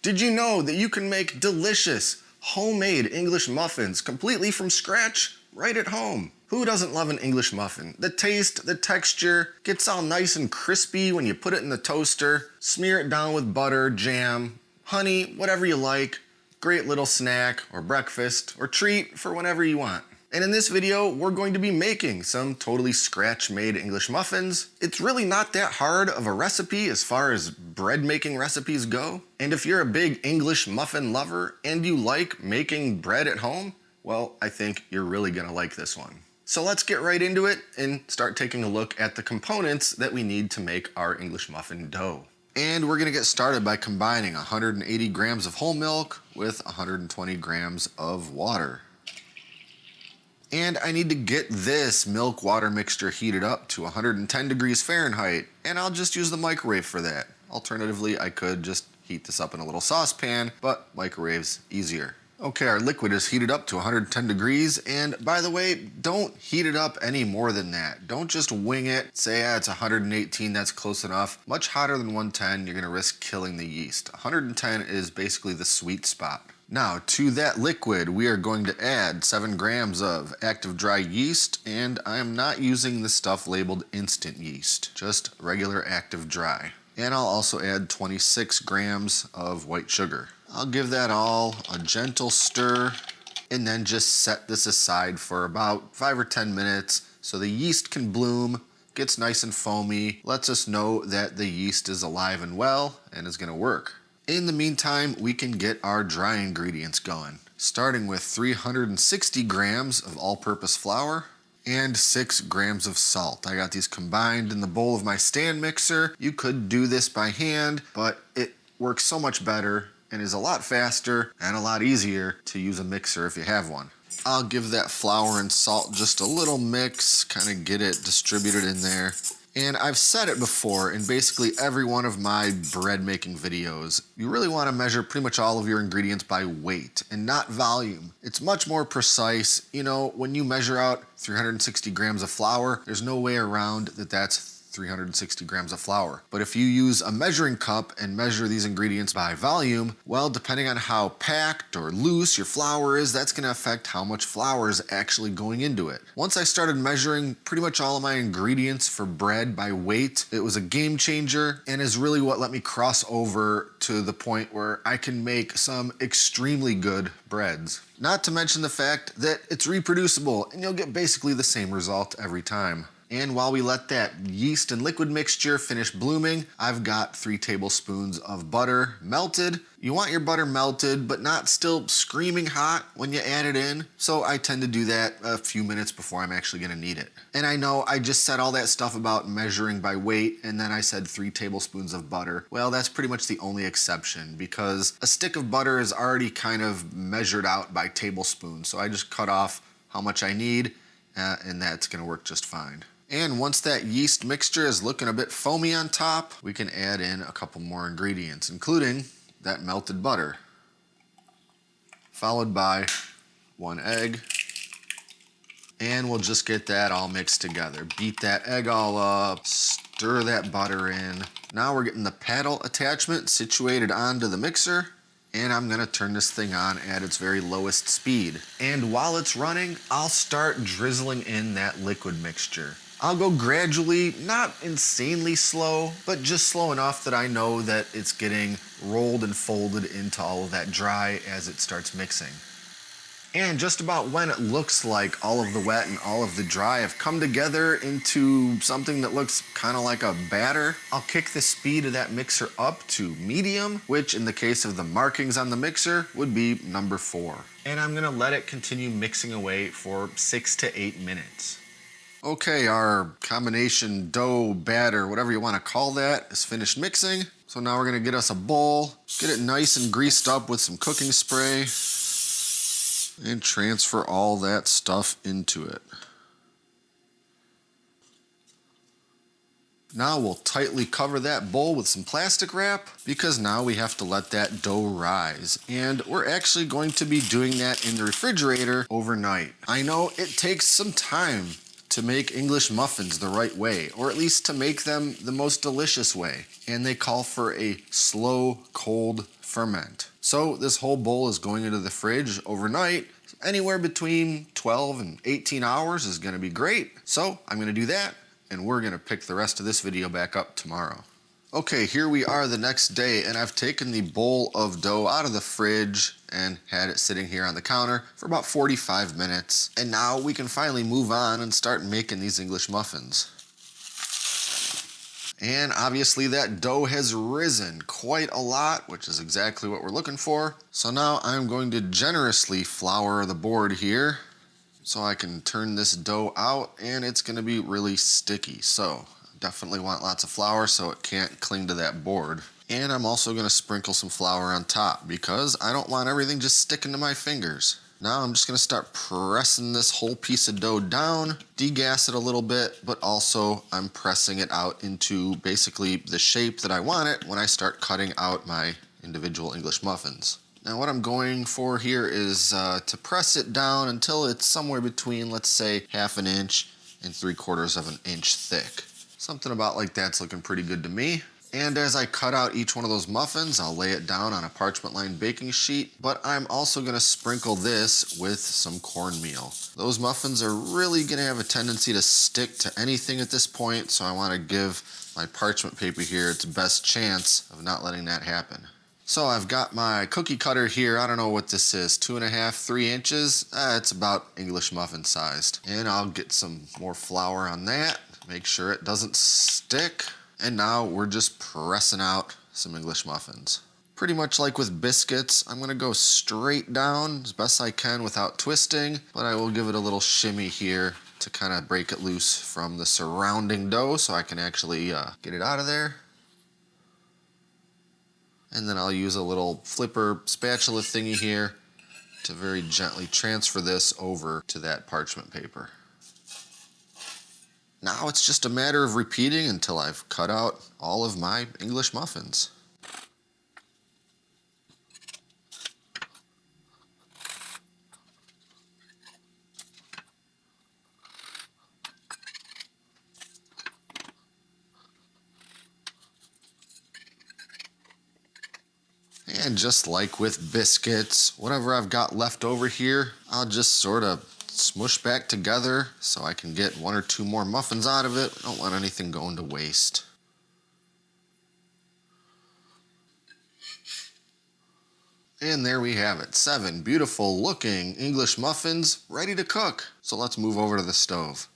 Did you know that you can make delicious, homemade English muffins completely from scratch right at home? Who doesn't love an English muffin? The taste, the texture, gets all nice and crispy when you put it in the toaster. Smear it down with butter, jam, honey, whatever you like. Great little snack or breakfast or treat for whenever you want. And in this video, we're going to be making some totally scratch-made English muffins. It's really not that hard of a recipe as far as bread making recipes go. And if you're a big English muffin lover and you like making bread at home, well, I think you're really gonna like this one. So let's get right into it and start taking a look at the components that we need to make our English muffin dough. And we're gonna get started by combining 180 grams of whole milk with 120 grams of water. And I need to get this milk-water mixture heated up to 110 degrees Fahrenheit, and I'll just use the microwave for that. Alternatively, I could just heat this up in a little saucepan, but microwave's easier. Okay, our liquid is heated up to 110 degrees, and by the way, don't heat it up any more than that. Don't just wing it, say, it's 118, that's close enough. Much hotter than 110, you're gonna risk killing the yeast. 110 is basically the sweet spot. Now, to that liquid, we are going to add 7 grams of active dry yeast, and I am not using the stuff labeled instant yeast, just regular active dry. And I'll also add 26 grams of white sugar. I'll give that all a gentle stir, and then just set this aside for about 5 or 10 minutes so the yeast can bloom, gets nice and foamy, lets us know that the yeast is alive and well and is gonna work. In the meantime, we can get our dry ingredients going, starting with 360 grams of all-purpose flour and 6 grams of salt. I got these combined in the bowl of my stand mixer. You could do this by hand, but it works so much better and is a lot faster and a lot easier to use a mixer if you have one. I'll give that flour and salt just a little mix, kind of get it distributed in there. And I've said it before in basically every one of my bread making videos, you really want to measure pretty much all of your ingredients by weight and not volume. It's much more precise. You know, when you measure out 360 grams of flour, there's no way around that that's 360 grams of flour. But if you use a measuring cup and measure these ingredients by volume, well, depending on how packed or loose your flour is, that's gonna affect how much flour is actually going into it. Once I started measuring pretty much all of my ingredients for bread by weight, it was a game changer and is really what let me cross over to the point where I can make some extremely good breads. Not to mention the fact that it's reproducible and you'll get basically the same result every time. And while we let that yeast and liquid mixture finish blooming, I've got 3 tablespoons of butter melted. You want your butter melted, but not still screaming hot when you add it in. So I tend to do that a few minutes before I'm actually gonna need it. And I know I just said all that stuff about measuring by weight, and then I said 3 tablespoons of butter. Well, that's pretty much the only exception because a stick of butter is already kind of measured out by tablespoons. So I just cut off how much I need, and that's gonna work just fine. And once that yeast mixture is looking a bit foamy on top, we can add in a couple more ingredients, including that melted butter, followed by 1 egg. And we'll just get that all mixed together. Beat that egg all up, stir that butter in. Now we're getting the paddle attachment situated onto the mixer, and I'm gonna turn this thing on at its very lowest speed. And while it's running, I'll start drizzling in that liquid mixture. I'll go gradually, not insanely slow, but just slow enough that I know that it's getting rolled and folded into all of that dry as it starts mixing. And just about when it looks like all of the wet and all of the dry have come together into something that looks kind of like a batter, I'll kick the speed of that mixer up to medium, which in the case of the markings on the mixer would be number 4. And I'm gonna let it continue mixing away for 6 to 8 minutes. Okay, our combination dough, batter, whatever you want to call that, is finished mixing. So now we're gonna get us a bowl, get it nice and greased up with some cooking spray, and transfer all that stuff into it. Now we'll tightly cover that bowl with some plastic wrap because now we have to let that dough rise. And we're actually going to be doing that in the refrigerator overnight. I know it takes some time to make English muffins the right way, or at least to make them the most delicious way. And they call for a slow, cold ferment. So this whole bowl is going into the fridge overnight. Anywhere between 12 and 18 hours is gonna be great. So I'm gonna do that, and we're gonna pick the rest of this video back up tomorrow. Okay, here we are the next day, and I've taken the bowl of dough out of the fridge and had it sitting here on the counter for about 45 minutes. And now we can finally move on and start making these English muffins. And obviously that dough has risen quite a lot, which is exactly what we're looking for. So now I'm going to generously flour the board here so I can turn this dough out, and it's gonna be really sticky. So definitely want lots of flour so it can't cling to that board. And I'm also gonna sprinkle some flour on top because I don't want everything just sticking to my fingers. Now I'm just gonna start pressing this whole piece of dough down, degas it a little bit, but also I'm pressing it out into basically the shape that I want it when I start cutting out my individual English muffins. Now what I'm going for here is to press it down until it's somewhere between, let's say, 1/2 inch and 3/4 of an inch thick. Something about like that's looking pretty good to me. And as I cut out each one of those muffins, I'll lay it down on a parchment-lined baking sheet, but I'm also gonna sprinkle this with some cornmeal. Those muffins are really gonna have a tendency to stick to anything at this point, so I wanna give my parchment paper here its best chance of not letting that happen. So I've got my cookie cutter here. I don't know what this is, 2.5, 3 inches. It's about English muffin sized. And I'll get some more flour on that. Make sure it doesn't stick. And now we're just pressing out some English muffins. Pretty much like with biscuits, I'm gonna go straight down as best I can without twisting, but I will give it a little shimmy here to kind of break it loose from the surrounding dough so I can actually get it out of there. And then I'll use a little flipper spatula thingy here to very gently transfer this over to that parchment paper. Now it's just a matter of repeating until I've cut out all of my English muffins. And just like with biscuits, whatever I've got left over here, I'll just sort of smush back together so I can get 1 or 2 more muffins out of it. I don't want anything going to waste. And there we have it, 7 beautiful looking English muffins ready to cook. So let's move over to the stove.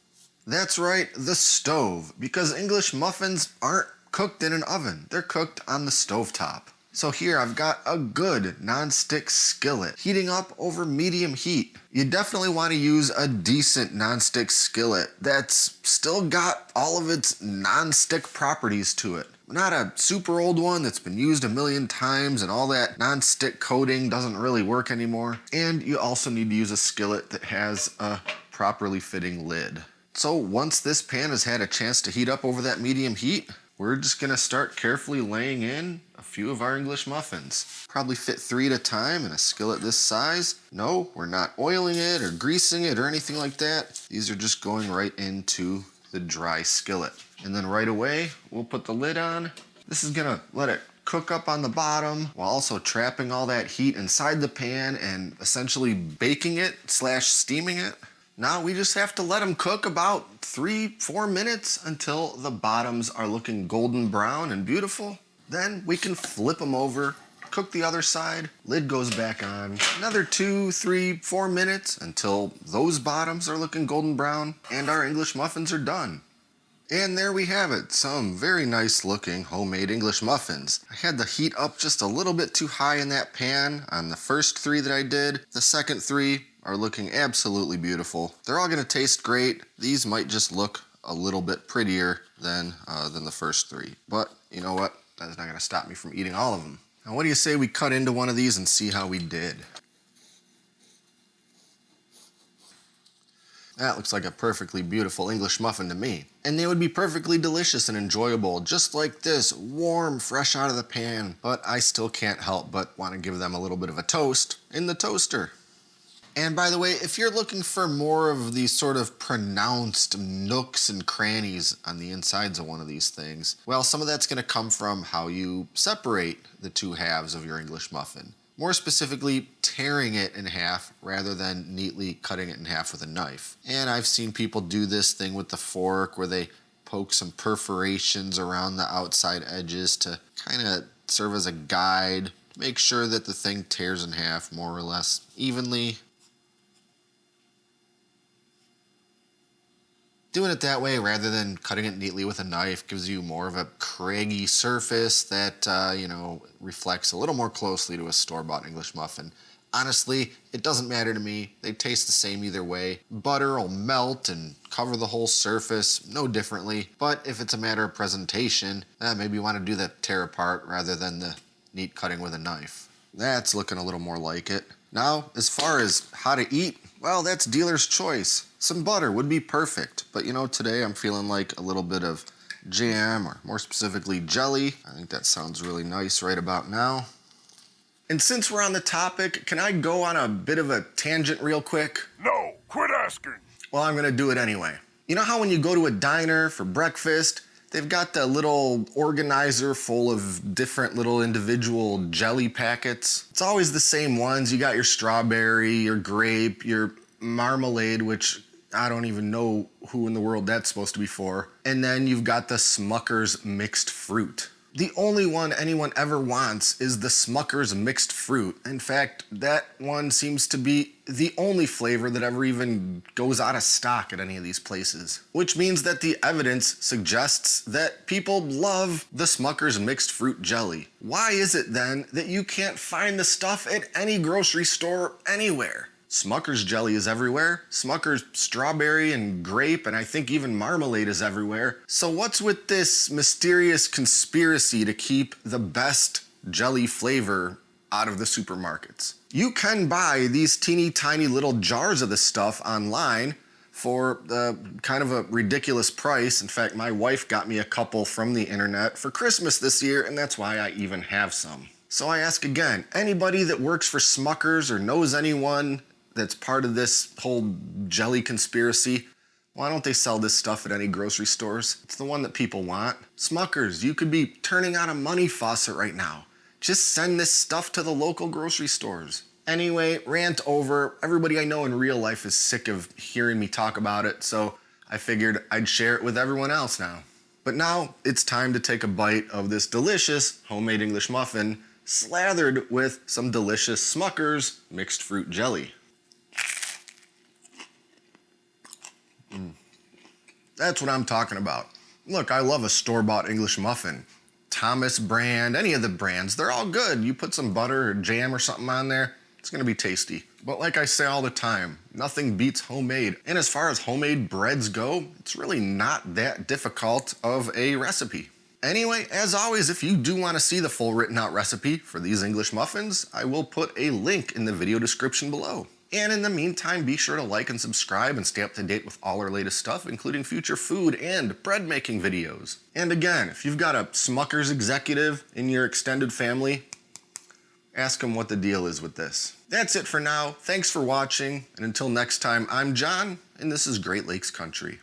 That's right, the stove, because English muffins aren't cooked in an oven. They're cooked on the stovetop. So here I've got a good non-stick skillet heating up over medium heat. You definitely want to use a decent non-stick skillet that's still got all of its non-stick properties to it. Not a super old one that's been used a million times and all that non-stick coating doesn't really work anymore. And you also need to use a skillet that has a properly fitting lid. So once this pan has had a chance to heat up over that medium heat, we're just gonna start carefully laying in a few of our English muffins. Probably fit 3 at a time in a skillet this size. No, we're not oiling it or greasing it or anything like that. These are just going right into the dry skillet. And then right away, we'll put the lid on. This is gonna let it cook up on the bottom while also trapping all that heat inside the pan and essentially baking it / steaming it. Now we just have to let them cook about 3-4 minutes until the bottoms are looking golden brown and beautiful. Then we can flip them over, cook the other side, lid goes back on. Another 2, 3, 4 minutes until those bottoms are looking golden brown and our English muffins are done. And there we have it, some very nice looking homemade English muffins. I had the heat up just a little bit too high in that pan on the first 3 that I did. The second 3 are looking absolutely beautiful. They're all gonna taste great. These might just look a little bit prettier than the first 3. But you know what? That's not gonna stop me from eating all of them. Now what do you say we cut into one of these and see how we did? That looks like a perfectly beautiful English muffin to me. And they would be perfectly delicious and enjoyable, just like this, warm, fresh out of the pan. But I still can't help but want to give them a little bit of a toast in the toaster. And by the way, if you're looking for more of these sort of pronounced nooks and crannies on the insides of one of these things, well, some of that's going to come from how you separate the two halves of your English muffin. More specifically, tearing it in half rather than neatly cutting it in half with a knife. And I've seen people do this thing with the fork where they poke some perforations around the outside edges to kind of serve as a guide, make sure that the thing tears in half more or less evenly. Doing it that way rather than cutting it neatly with a knife gives you more of a craggy surface that, reflects a little more closely to a store-bought English muffin. Honestly, it doesn't matter to me. They taste the same either way. Butter will melt and cover the whole surface, no differently. But if it's a matter of presentation, maybe you want to do the tear apart rather than the neat cutting with a knife. That's looking a little more like it. Now, as far as how to eat, well, that's dealer's choice. Some butter would be perfect, but today I'm feeling like a little bit of jam, or more specifically jelly. I think that sounds really nice right about now. And since we're on the topic, can I go on a bit of a tangent real quick? No, quit asking. Well, I'm gonna do it anyway. You know how when you go to a diner for breakfast, they've got the little organizer full of different little individual jelly packets? It's always the same ones. You got your strawberry, your grape, your marmalade, which I don't even know who in the world that's supposed to be for. And then you've got the Smucker's mixed fruit. The only one anyone ever wants is the Smucker's mixed fruit. In fact, that one seems to be the only flavor that ever even goes out of stock at any of these places. Which means that the evidence suggests that people love the Smucker's mixed fruit jelly. Why is it then that you can't find the stuff at any grocery store anywhere? Smucker's jelly is everywhere. Smucker's strawberry and grape, and I think even marmalade is everywhere. So what's with this mysterious conspiracy to keep the best jelly flavor out of the supermarkets? You can buy these teeny tiny little jars of this stuff online for kind of a ridiculous price. In fact, my wife got me a couple from the internet for Christmas this year, and that's why I even have some. So I ask again, anybody that works for Smucker's or knows anyone that's part of this whole jelly conspiracy, why don't they sell this stuff at any grocery stores? It's the one that people want. Smucker's, you could be turning on a money faucet right now. Just send this stuff to the local grocery stores. Anyway, rant over. Everybody I know in real life is sick of hearing me talk about it, so I figured I'd share it with everyone else now. But now it's time to take a bite of this delicious homemade English muffin slathered with some delicious Smucker's mixed fruit jelly. That's what I'm talking about. Look, I love a store-bought English muffin. Thomas brand, any of the brands, they're all good. You put some butter or jam or something on there, it's gonna be tasty. But like I say all the time, nothing beats homemade. And as far as homemade breads go, it's really not that difficult of a recipe. Anyway, as always, if you do want to see the full written out recipe for these English muffins, I will put a link in the video description below. And in the meantime, be sure to like and subscribe and stay up to date with all our latest stuff, including future food and bread making videos. And again, if you've got a Smucker's executive in your extended family, ask them what the deal is with this. That's it for now. Thanks for watching, and until next time, I'm John, and this is Great Lakes Country.